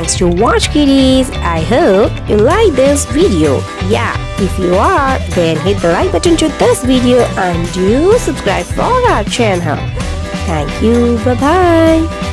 Thanks to watch kiddies. I hope you like this video. Yeah, if you are, then hit the like button to this video and do subscribe for our channel. Thank you. Bye bye.